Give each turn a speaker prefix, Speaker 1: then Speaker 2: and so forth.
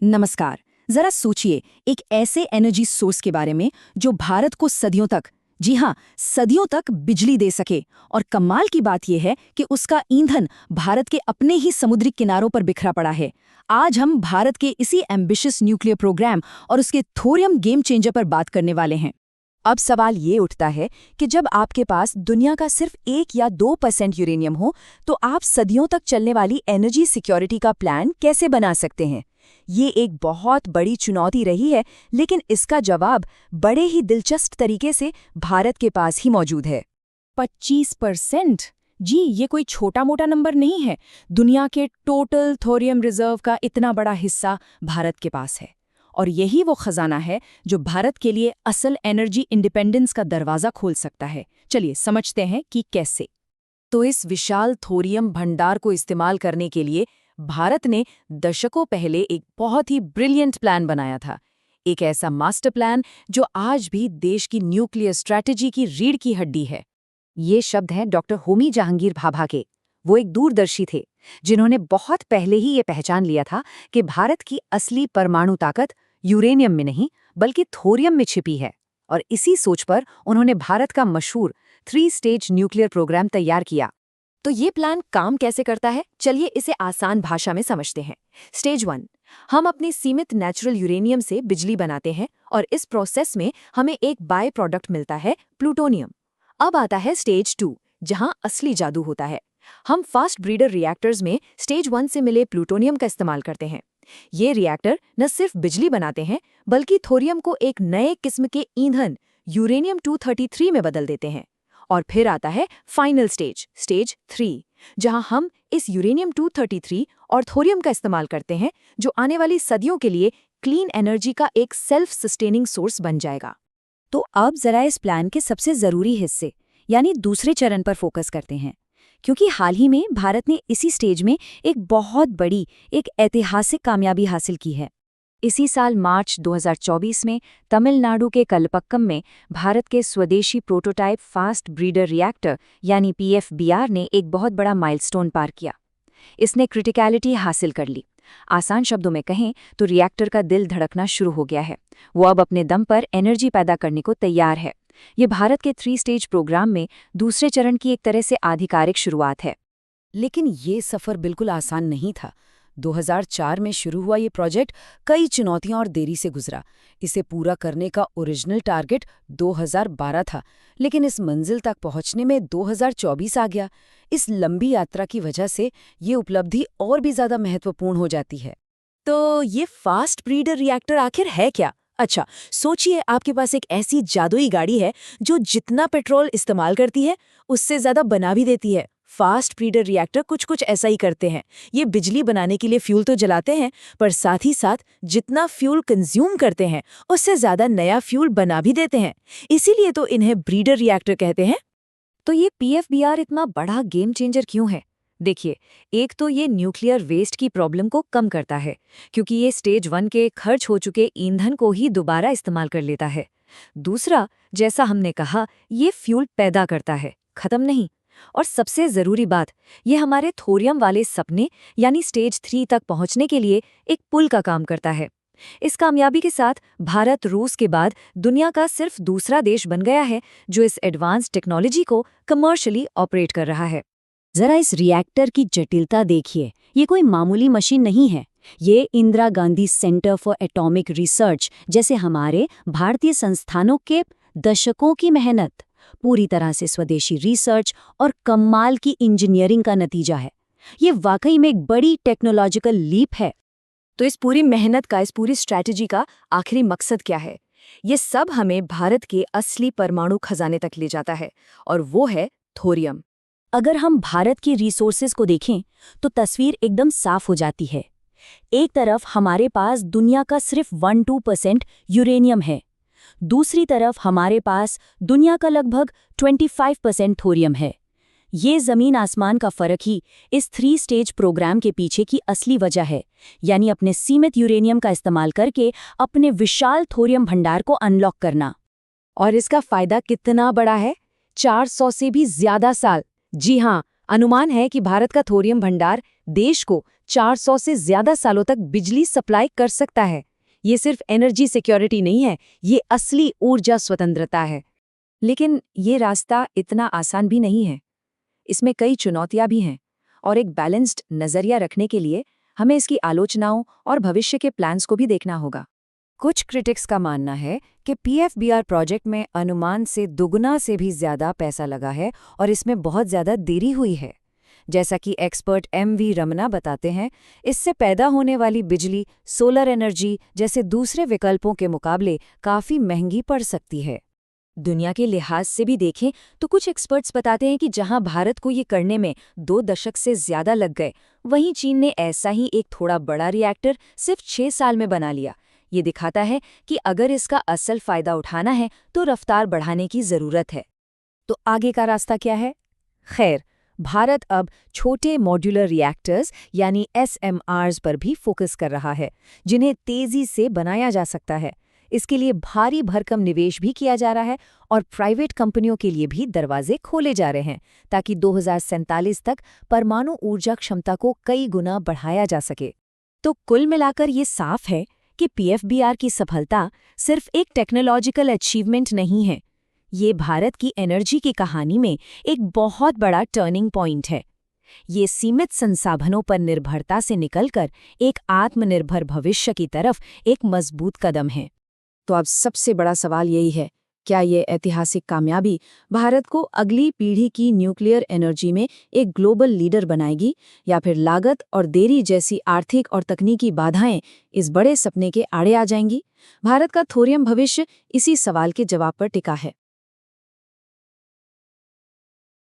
Speaker 1: नमस्कार। जरा सोचिए एक ऐसे एनर्जी सोर्स के बारे में जो भारत को सदियों तक, जी हाँ, सदियों तक बिजली दे सके। और कमाल की बात यह है कि उसका ईंधन भारत के अपने ही समुद्री किनारों पर बिखरा पड़ा है। आज हम भारत के इसी एम्बिशियस न्यूक्लियर प्रोग्राम और उसके थोरियम गेम चेंजर पर बात करने वाले हैं। अब सवाल ये उठता है कि जब आपके पास दुनिया का सिर्फ 1 या 2% यूरेनियम हो, तो आप सदियों तक चलने वाली एनर्जी सिक्योरिटी का प्लान कैसे बना सकते हैं? ये एक बहुत बड़ी चुनौती रही है, लेकिन इसका जवाब बड़े ही दिलचस्प तरीके से भारत के पास ही मौजूद है।
Speaker 2: 25%? जी, ये कोई छोटा मोटा नंबर नहीं है। दुनिया के टोटल थोरियम रिजर्व का इतना बड़ा हिस्सा भारत के पास है। और यही वो खजाना है जो भारत के लिए असल एनर्जी इंडिपेंडेंस का दरवाज़ा खोल सकता है। चलिए समझते हैं कि कैसे।
Speaker 1: तो इस विशाल थोरियम भंडार को इस्तेमाल करने के लिए भारत ने दशकों पहले एक बहुत ही ब्रिलियंट प्लान बनाया था। एक ऐसा मास्टर प्लान जो आज भी देश की न्यूक्लियर स्ट्रैटेजी की रीढ़ की हड्डी है। ये शब्द हैं डॉक्टर होमी जहांगीर भाभा के। वो एक दूरदर्शी थे जिन्होंने बहुत पहले ही ये पहचान लिया था कि भारत की असली परमाणु ताकत यूरेनियम में नहीं बल्कि थोरियम में छिपी है। और इसी सोच पर उन्होंने भारत का मशहूर 3 स्टेज न्यूक्लियर प्रोग्राम तैयार किया। तो ये प्लान काम कैसे करता है, चलिए इसे आसान भाषा में समझते हैं। स्टेज 1, हम अपनी सीमित नेचुरल यूरेनियम से बिजली बनाते हैं और इस प्रोसेस में हमें एक बाय प्रोडक्ट मिलता है, प्लूटोनियम। अब आता है स्टेज 2, जहां असली जादू होता है। हम फास्ट ब्रीडर रिएक्टर्स में स्टेज 1 से मिले प्लूटोनियम का इस्तेमाल करते हैं। ये रिएक्टर न सिर्फ बिजली बनाते हैं बल्कि थोरियम को एक नए किस्म के ईंधन यूरेनियम 233 में बदल देते हैं। और फिर आता है फाइनल स्टेज, स्टेज 3, जहां हम इस यूरेनियम 233 और थोरियम का इस्तेमाल करते हैं, जो आने वाली सदियों के लिए क्लीन एनर्जी का एक सेल्फ सस्टेनिंग सोर्स बन जाएगा। तो अब जरा इस प्लान के सबसे जरूरी हिस्से यानी दूसरे चरण पर फोकस करते हैं, क्योंकि हाल ही में भारत ने इसी स्टेज में एक बहुत बड़ी, एक ऐतिहासिक कामयाबी हासिल की है। इसी साल मार्च 2024 में तमिलनाडु के कलपक्कम में भारत के स्वदेशी प्रोटोटाइप फास्ट ब्रीडर रिएक्टर यानी PFBR ने एक बहुत बड़ा माइलस्टोन पार किया। इसने क्रिटिकलिटी हासिल कर ली। आसान शब्दों में कहें तो रिएक्टर का दिल धड़कना शुरू हो गया है। वो अब अपने दम पर एनर्जी पैदा करने को तैयार है। ये भारत के 3 स्टेज प्रोग्राम में दूसरे चरण की एक तरह से आधिकारिक शुरुआत है। लेकिन ये सफ़र बिल्कुल आसान नहीं था। 2004 में शुरू हुआ ये प्रोजेक्ट कई चुनौतियां और देरी से गुजरा। इसे पूरा करने का ओरिजिनल टारगेट 2012 था, लेकिन इस मंजिल तक पहुंचने में 2024 आ गया। इस लंबी यात्रा की वजह से ये उपलब्धि और भी ज़्यादा महत्वपूर्ण हो जाती है। तो ये फास्ट ब्रीडर रिएक्टर आखिर है क्या? अच्छा, सोचिए आपके पास एक ऐसी जादुई गाड़ी है जो जितना पेट्रोल इस्तेमाल करती है उससे ज़्यादा बना भी देती है। फास्ट ब्रीडर रिएक्टर कुछ ऐसा ही करते हैं। ये बिजली बनाने के लिए फ्यूल तो जलाते हैं, पर साथ ही साथ जितना फ्यूल कंज्यूम करते हैं उससे ज़्यादा नया फ्यूल बना भी देते हैं। इसीलिए तो इन्हें ब्रीडर रिएक्टर कहते हैं। तो ये PFBR इतना बड़ा गेम चेंजर क्यों है? देखिए, एक तो ये न्यूक्लियर वेस्ट की प्रॉब्लम को कम करता है, क्योंकि ये स्टेज 1 के खर्च हो चुके ईंधन को ही दोबारा इस्तेमाल कर लेता है। दूसरा, जैसा हमने कहा, ये फ्यूल पैदा करता है, खत्म नहीं। और सबसे ज़रूरी बात, ये हमारे थोरियम वाले सपने यानी स्टेज 3 तक पहुंचने के लिए एक पुल का काम करता है। इस कामयाबी के साथ भारत रूस के बाद दुनिया का सिर्फ दूसरा देश बन गया है जो इस एडवांस टेक्नोलॉजी को कमर्शियली ऑपरेट कर रहा है। जरा इस रिएक्टर की जटिलता देखिए। ये कोई मामूली मशीन नहीं है। ये Indira Gandhi centre for atomic research जैसे हमारे भारतीय संस्थानों के दशकों की मेहनत, पूरी तरह से स्वदेशी रिसर्च और कमाल की इंजीनियरिंग का नतीजा है। ये वाकई में एक बड़ी टेक्नोलॉजिकल लीप है। तो इस पूरी मेहनत का, इस पूरी स्ट्रैटेजी का आखिरी मकसद क्या है? ये सब हमें भारत के असली परमाणु खजाने तक ले जाता है, और वो है थोरियम। अगर हम भारत की रिसोर्सेज को देखें तो तस्वीर एकदम साफ हो जाती है। एक तरफ हमारे पास दुनिया का सिर्फ 1-2% यूरेनियम है, दूसरी तरफ हमारे पास दुनिया का लगभग 25% थोरियम है। ये जमीन आसमान का फर्क ही इस 3 स्टेज प्रोग्राम के पीछे की असली वजह है, यानी अपने सीमित यूरेनियम का इस्तेमाल करके अपने विशाल थोरियम भंडार को अनलॉक करना। और इसका फायदा कितना बड़ा है? 400 से भी ज्यादा साल, जी हाँ, अनुमान है कि भारत का थोरियम भंडार देश को 400 से ज्यादा सालों तक बिजली सप्लाई कर सकता है। ये सिर्फ एनर्जी सिक्योरिटी नहीं है, ये असली ऊर्जा स्वतंत्रता है। लेकिन ये रास्ता इतना आसान भी नहीं है। इसमें कई चुनौतियां भी हैं और एक बैलेंस्ड नजरिया रखने के लिए हमें इसकी आलोचनाओं और भविष्य के प्लान्स को भी देखना होगा।
Speaker 2: कुछ क्रिटिक्स का मानना है कि पीएफबीआर प्रोजेक्ट में अनुमान से दुगना से भी ज्यादा पैसा लगा है और इसमें बहुत ज्यादा देरी हुई है। जैसा कि एक्सपर्ट एम.वी. रमना बताते हैं, इससे पैदा होने वाली बिजली सोलर एनर्जी जैसे दूसरे विकल्पों के मुकाबले काफी महंगी पड़ सकती है।
Speaker 1: दुनिया के लिहाज से भी देखें तो कुछ एक्सपर्ट्स बताते हैं कि जहां भारत को ये करने में 2 दशक से ज्यादा लग गए, वहीं चीन ने ऐसा ही एक थोड़ा बड़ा रिएक्टर सिर्फ 6 साल में बना लिया। ये दिखाता है कि अगर इसका असल फायदा उठाना है तो रफ्तार बढ़ाने की जरूरत है।
Speaker 2: तो आगे का रास्ता क्या है? खैर, भारत अब छोटे मॉड्यूलर रिएक्टर्स यानी SMRs पर भी फोकस कर रहा है, जिन्हें तेजी से बनाया जा सकता है। इसके लिए भारी भरकम निवेश भी किया जा रहा है और प्राइवेट कंपनियों के लिए भी दरवाजे खोले जा रहे हैं, ताकि 2047 तक परमाणु ऊर्जा क्षमता को कई गुना बढ़ाया जा सके। तो कुल मिलाकर ये साफ है कि पीएफबीआर की सफलता सिर्फ एक टेक्नोलॉजिकल अचीवमेंट नहीं है, ये भारत की एनर्जी की कहानी में एक बहुत बड़ा टर्निंग पॉइंट है। ये सीमित संसाधनों पर निर्भरता से निकलकर एक आत्मनिर्भर भविष्य की तरफ एक मजबूत कदम है।
Speaker 1: तो अब सबसे बड़ा सवाल यही है, क्या ये ऐतिहासिक कामयाबी भारत को अगली पीढ़ी की न्यूक्लियर एनर्जी में एक ग्लोबल लीडर बनाएगी, या फिर लागत और देरी जैसी आर्थिक और तकनीकी बाधाएं इस बड़े सपने के आड़े आ जाएंगी? भारत का थोरियम भविष्य इसी सवाल के जवाब पर टिका है।